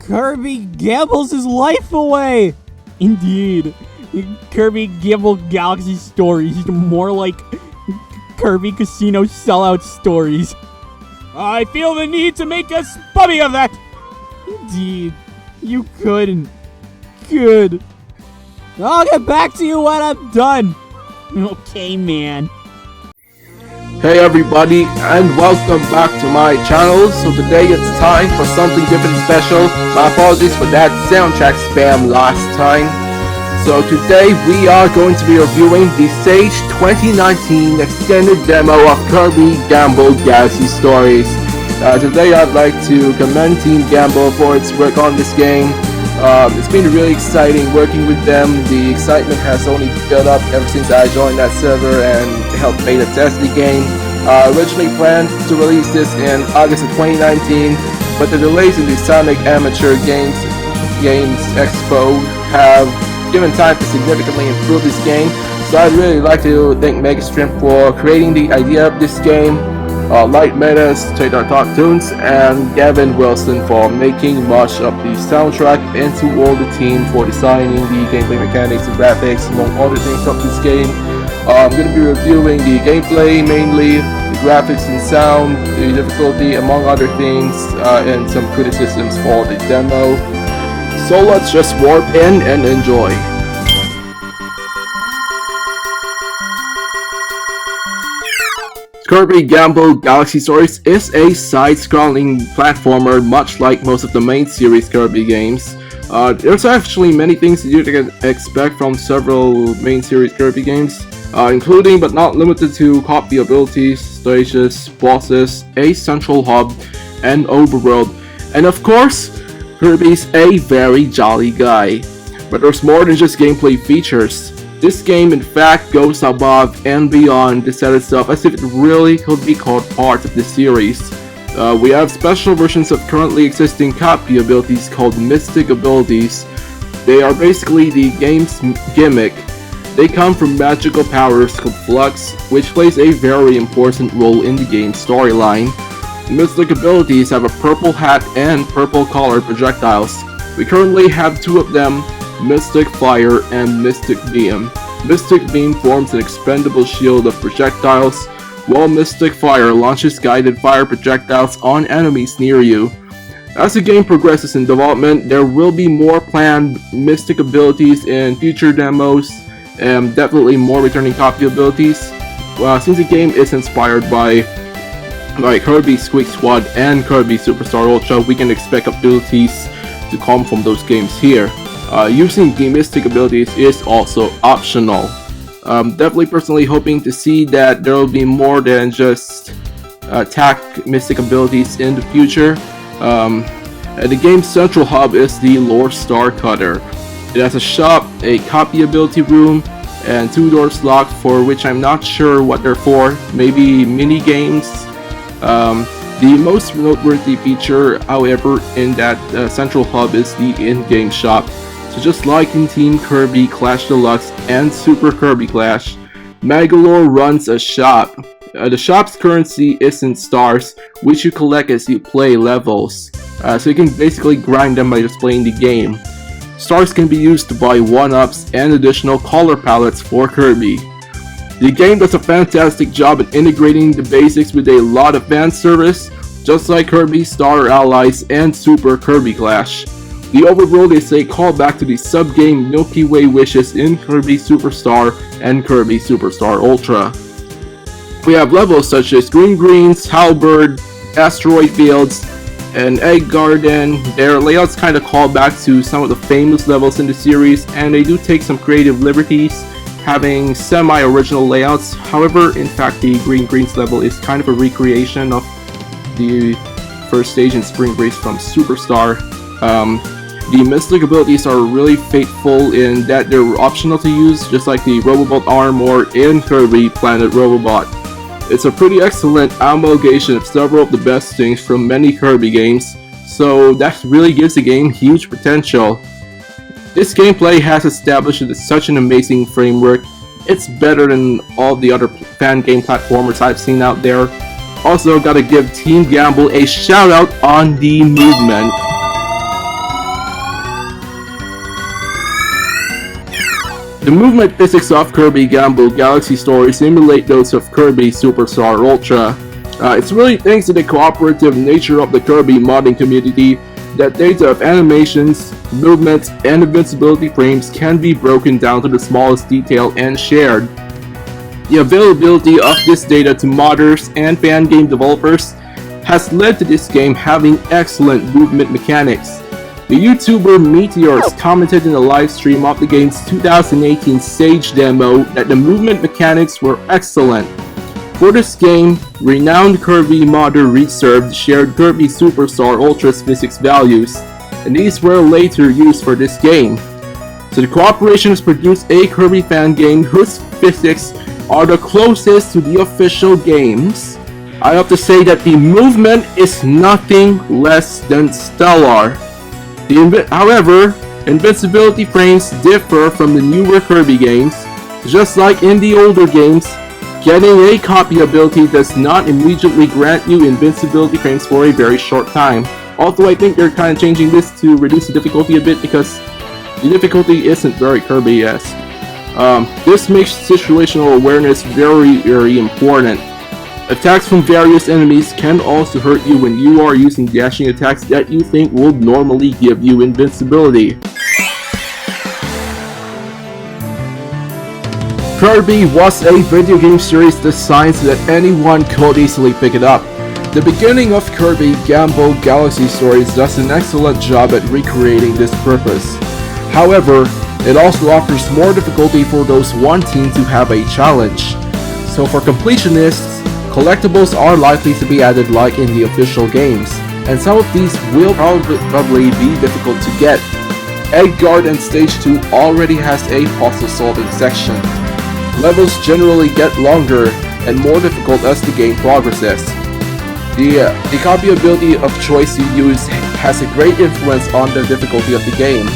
Kirby gambles his life away! Indeed, Kirby Gamble Galaxy Stories, more like Kirby Casino sellout stories. I feel the need to make a spummy of that! Indeed, you couldn't. Good. I'll get back to you when I'm done. Okay, man. Hey everybody, and welcome back to my channel. So today it's time for something different and special. My apologies for that soundtrack spam last time. So today we are going to be reviewing the Sage 2019 extended demo of Kirby Gamble Galaxy Stories. Today I'd like to commend Team Gamble for its work on this game. It's been really exciting working with them. The excitement has only built up ever since I joined that server and helped beta test the game. Originally planned to release this in August of 2019, but the delays in the Sonic Amateur Games Expo have given time to significantly improve this game. So I'd really like to thank Megastream for creating the idea of this game, Light Metas, Taylor Talk Tunes, and Gavin Wilson for making much of the soundtrack, and to all the team for designing the gameplay mechanics and graphics, among other things of this game. I'm going to be reviewing the gameplay mainly, the graphics and sound, the difficulty, among other things, and some criticisms for the demo. So let's just warp in and enjoy. Kirby Gamble Galaxy Stories is a side-scrolling platformer much like most of the main series Kirby games. There's actually many things that you can expect from several main series Kirby games, including but not limited to copy abilities, stages, bosses, a central hub, and overworld, and of course, Kirby's a very jolly guy. But there's more than just gameplay features. This game in fact goes above and beyond to set itself as if it really could be called part of the series. We have special versions of currently existing copy abilities called Mystic Abilities. They are basically the game's gimmick. They come from magical powers called Flux, which plays a very important role in the game's storyline. Mystic Abilities have a purple hat and purple colored projectiles. We currently have two of them, Mystic Fire and Mystic Beam. Mystic Beam forms an expendable shield of projectiles, while Mystic Fire launches guided fire projectiles on enemies near you. As the game progresses in development, there will be more planned Mystic abilities in future demos, and definitely more returning copy abilities. Since the game is inspired by Kirby Squeak Squad and Kirby Superstar Ultra, we can expect abilities to come from those games here. Using the Mystic abilities is also optional. Definitely personally hoping to see that there will be more than just attack Mystic abilities in the future. The game's central hub is the Lore Star Cutter. It has a shop, a copy ability room, and two doors locked for which I'm not sure what they're for, maybe mini games. The most noteworthy feature, however, in that central hub is the in-game shop. So just like in Team Kirby Clash Deluxe and Super Kirby Clash, Magolor runs a shop. The shop's currency isn't stars, which you collect as you play levels. So you can basically grind them by just playing the game. Stars can be used to buy 1-ups and additional color palettes for Kirby. The game does a fantastic job at integrating the basics with a lot of fan service, just like Kirby Star Allies and Super Kirby Clash. The overworld is a callback to the sub-game Milky Way wishes in Kirby Superstar and Kirby Superstar Ultra. We have levels such as Green Greens, Halberd, Asteroid Fields, and Egg Garden. Their layouts kind of call back to some of the famous levels in the series, and they do take some creative liberties, having semi-original layouts. However, in fact, the Green Greens level is kind of a recreation of the first stage in Spring Breeze from Superstar. The Mystic abilities are really faithful in that they're optional to use, just like the Robobot arm or in Kirby Planet Robobot. It's a pretty excellent amalgamation of several of the best things from many Kirby games, so that really gives the game huge potential. This gameplay has established such an amazing framework. It's better than all the other fan game platformers I've seen out there. Also, gotta give Team Gamble a shout out on the movement. The movement physics of Kirby Gamble Galaxy Stories simulate those of Kirby Superstar Ultra. It's really thanks to the cooperative nature of the Kirby modding community that data of animations, movements, and invincibility frames can be broken down to the smallest detail and shared. The availability of this data to modders and fangame developers has led to this game having excellent movement mechanics. The YouTuber Meteors commented in a live stream of the game's 2018 Sage demo that the movement mechanics were excellent. For this game, renowned Kirby modder Reserved shared Kirby Superstar Ultra's physics values, and these were later used for this game. So the cooperation has produced a Kirby fan game whose physics are the closest to the official games. I have to say that the movement is nothing less than stellar. However, invincibility frames differ from the newer Kirby games. Just like in the older games, getting a copy ability does not immediately grant you invincibility frames for a very short time. Although I think they're kind of changing this to reduce the difficulty a bit because the difficulty isn't very Kirby-esque. This makes situational awareness very important. Attacks from various enemies can also hurt you when you are using dashing attacks that you think will normally give you invincibility. Kirby was a video game series designed so that anyone could easily pick it up. The beginning of Kirby Gamble Galaxy Stories does an excellent job at recreating this purpose. However, it also offers more difficulty for those wanting to have a challenge. So for completionists, collectibles are likely to be added like in the official games, and some of these will probably be difficult to get. Egg Garden Stage 2 already has a puzzle solving section. Levels generally get longer and more difficult as the game progresses. The copy ability of choice you use has a great influence on the difficulty of the game.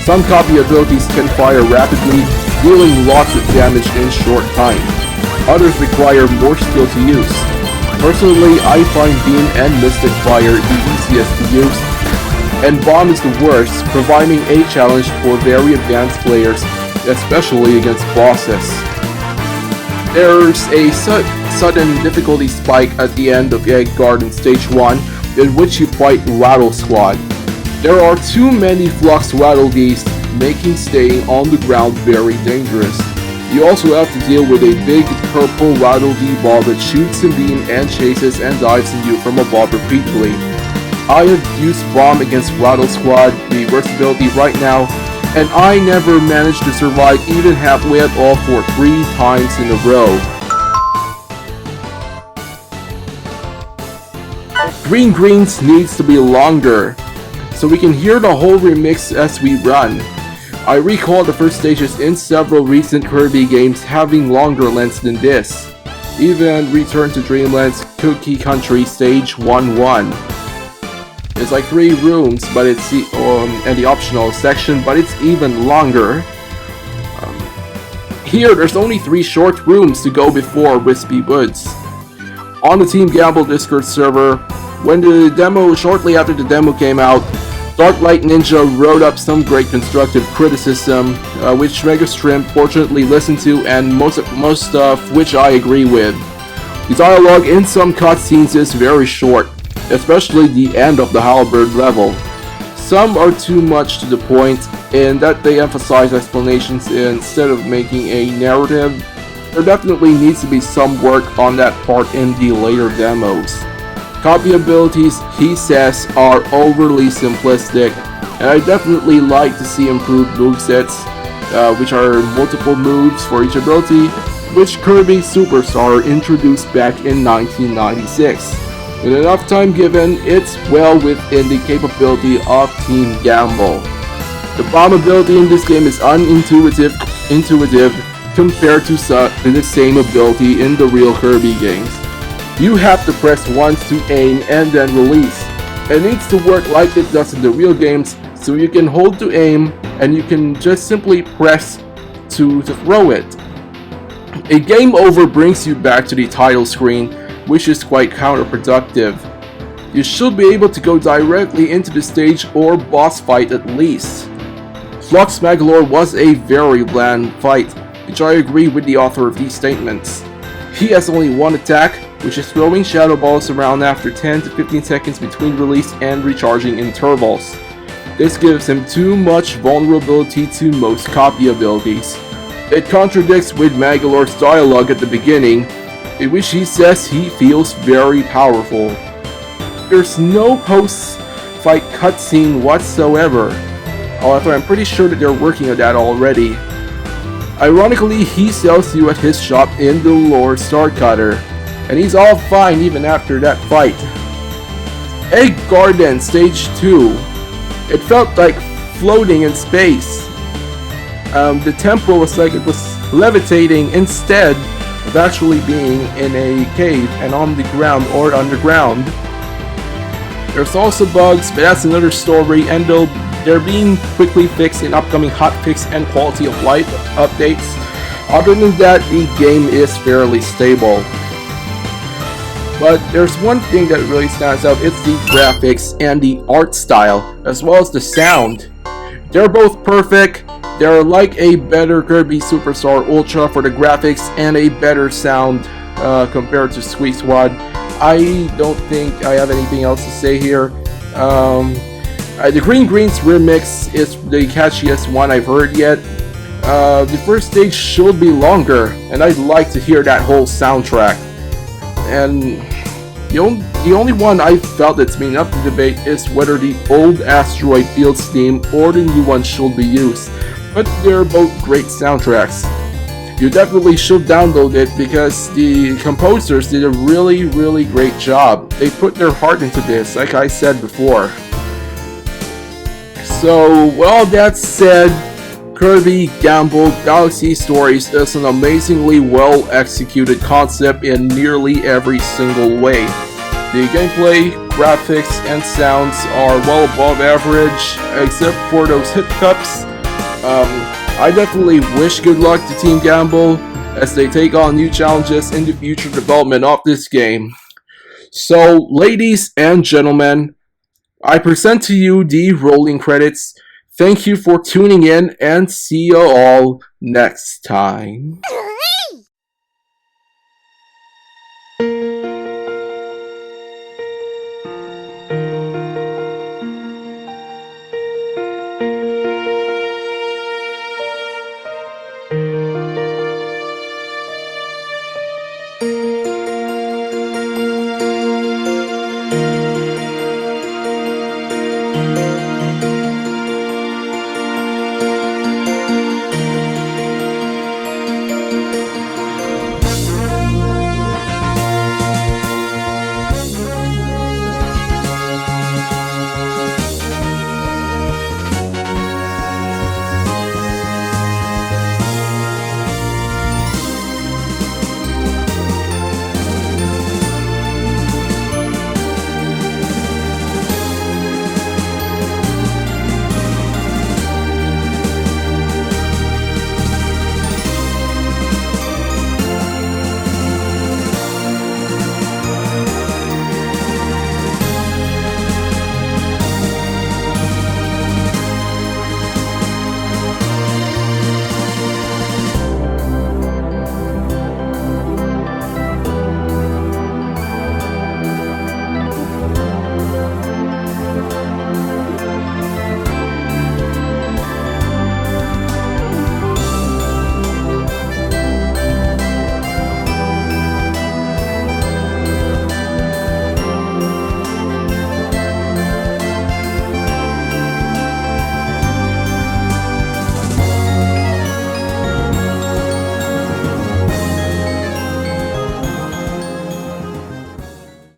Some copy abilities can fire rapidly, dealing lots of damage in short time. Others require more skill to use. Personally, I find Beam and Mystic Fire the easiest to use, and Bomb is the worst, providing a challenge for very advanced players, especially against bosses. There's a sudden difficulty spike at the end of Egg Garden Stage 1, in which you fight Rattle Squad. There are too many Flux Rattle Geese, making staying on the ground very dangerous. You also have to deal with a big purple Rattle D-ball that shoots a beam and chases and dives at you from above repeatedly. I have used Bomb against Rattle Squad, the versatility right now, and I never managed to survive even halfway at all for 3 times in a row. Green Greens needs to be longer, so we can hear the whole remix as we run. I recall the first stages in several recent Kirby games having longer lengths than this. Even Return to Dreamland's Cookie Country Stage 1-1. It's like 3 rooms, but it's and the optional section, but it's even longer. Here, there's only 3 short rooms to go before Wispy Woods. On the Team Gamble Discord server, shortly after the demo came out, Darklight Ninja wrote up some great constructive criticism, which Megastream fortunately listened to, and most of which I agree with. The dialogue in some cutscenes is very short, especially the end of the Halberd level. Some are too much to the point in that they emphasize explanations instead of making a narrative. There definitely needs to be some work on that part in the later demos. Copy abilities, he says, are overly simplistic, and I definitely like to see improved movesets, which are multiple moves for each ability, which Kirby Superstar introduced back in 1996. With enough time given, it's well within the capability of Team Gamble. The bomb ability in this game is unintuitive compared to the same ability in the real Kirby games. You have to press once to aim and then release. It needs to work like it does in the real games, so you can hold to aim and you can just simply press to throw it. A game over brings you back to the title screen, which is quite counterproductive. You should be able to go directly into the stage or boss fight at least. Flux Magolor was a very bland fight, which I agree with the author of these statements. He has only one attack, which is throwing shadow balls around after 10 to 15 seconds between release and recharging intervals. This gives him too much vulnerability to most copy abilities. It contradicts with Magolor's dialogue at the beginning, in which he says he feels very powerful. There's no post-fight cutscene whatsoever. However, I'm pretty sure that they're working on that already. Ironically, he sells you at his shop in the Lore Star Cutter, and he's all fine even after that fight. Egg Garden Stage 2. It felt like floating in space. The tempo was like it was levitating instead of actually being in a cave and on the ground or underground. There's also bugs, but that's another story, and they're being quickly fixed in upcoming hotfix and quality of life updates. Other than that, the game is fairly stable. But there's one thing that really stands out, it's the graphics and the art style, as well as the sound. They're both perfect. They're like a better Kirby Superstar Ultra for the graphics and a better sound compared to Squeak Squad. I don't think I have anything else to say here. The Green Greens remix is the catchiest one I've heard yet. The first stage should be longer, and I'd like to hear that whole soundtrack. And the only one I felt that's been up to debate is whether the old Asteroid Fields theme or the new one should be used. But they're both great soundtracks. You definitely should download it because the composers did a really great job. They put their heart into this, like I said before. So, with all that said, Kirby Gamble Galaxy Stories is an amazingly well executed concept in nearly every single way. The gameplay, graphics, and sounds are well above average, except for those hiccups. I definitely wish good luck to Team Gamble as they take on new challenges in the future development of this game. So, ladies and gentlemen, I present to you the rolling credits. Thank you for tuning in, and see you all next time.